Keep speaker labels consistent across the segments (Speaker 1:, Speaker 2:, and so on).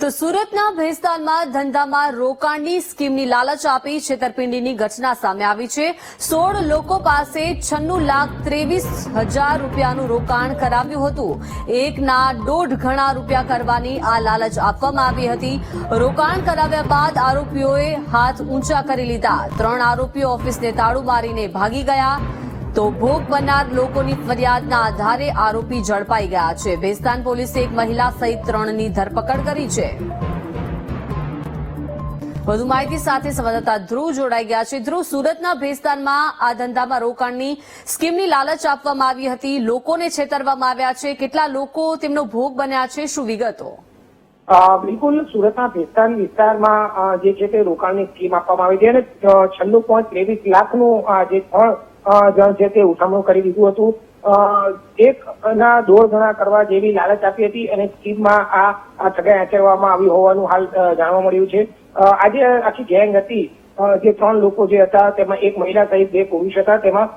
Speaker 1: તો સુરતના ભેસ્તાનમાં ધંધામાં રોકાણની સ્કીમની લાલચ આપી છેતરપિંડીની ઘટના સામે આવી છે। 16 લોકો પાસે 96,23,000 રૂપિયાનું રોકાણ કરાવ્યું હતું। એકના 1.5 ગણા રૂપિયા કરવાની આ લાલચ આપવામાં આવી હતી। રોકાણ કરાવ્યા બાદ આરોપીઓએ હાથ ઊંચા કરી લીધા। 3 આરોપીઓ ઓફિસને તાળું મારીને ભાગી ગયા। તો ભોગ બનનાર લોકોની ફરિયાદના આધારે આરોપી ઝડપાઈ ગયા છે। ભેસ્તાન પોલીસે એક મહિલા સહિત 3ની ધરપકડ કરી છે। વધુ માહિતી સાથે સંવાદદાતા ધ્રુવ જોડાઈ ગયા છે। ધ્રુવ, સુરતના ભેસ્તાનમાં આ ધંધામાં રોકાણની સ્કીમની લાલચ આપવામાં આવી હતી, લોકોને છેતરવામાં આવ્યા છે। કેટલા લોકો તેમનો ભોગ બન્યા છે, શું વિગતો?
Speaker 2: બિલકુલ, સુરતના ભેસ્તાન વિસ્તારમાં જે છે તે રોકાણની સ્કીમ આપવામાં આવી છે અને 96.23 લાખનું જે જણ છે તે ઉઠામણું કરી દીધું હતું। 1ના 1.5 ગણા કરવા જેવી લાલચ આપી હતી અને સ્કીમમાં આ ઠગાઈ આચરવામાં આવી હોવાનું હાલ જાણવા મળ્યું છે। આજે આખી ગેંગ હતી, જે 3 લોકો જે હતા તેમાં એક મહિલા સહિત 2 પુરુષ હતા। તેમાં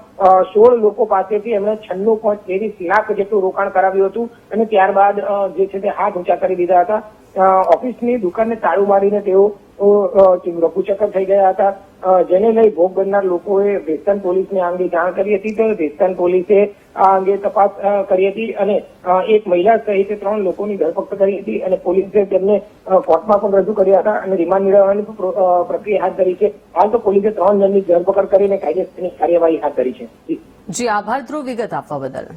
Speaker 2: 16 લોકો પાસેથી એમણે 96.23 લાખ જેટલું રોકાણ કરાવ્યું હતું અને ત્યારબાદ જે છે તે હાથ ઊંચા કરી દીધા હતા। ઓફિસની દુકાનને તાળું મારીને તેઓ રફુચક્કર થઈ ગયા હતા, જેને લઈ ભોગ બનનાર લોકોએ ભેસ્તાન પોલીસને આ અંગે જાણ કરી હતી। તો ભેસ્તાન પોલીસે આ અંગે તપાસ કરી હતી અને એક મહિલા સહિત 3 લોકોની ધરપકડ કરી હતી અને પોલીસે તેમને કોર્ટમાં પણ રજૂ કર્યા હતા અને રિમાન્ડ મેળવવાની પ્રક્રિયા હાથ ધરી છે। હાલ તો પોલીસે 3 જણની ધરપકડ કરીને કાયદેસરની કાર્યવાહી હાથ ધરી છે।
Speaker 1: જી આભાર ધ્રુવ, વિગત આપવા બદલ।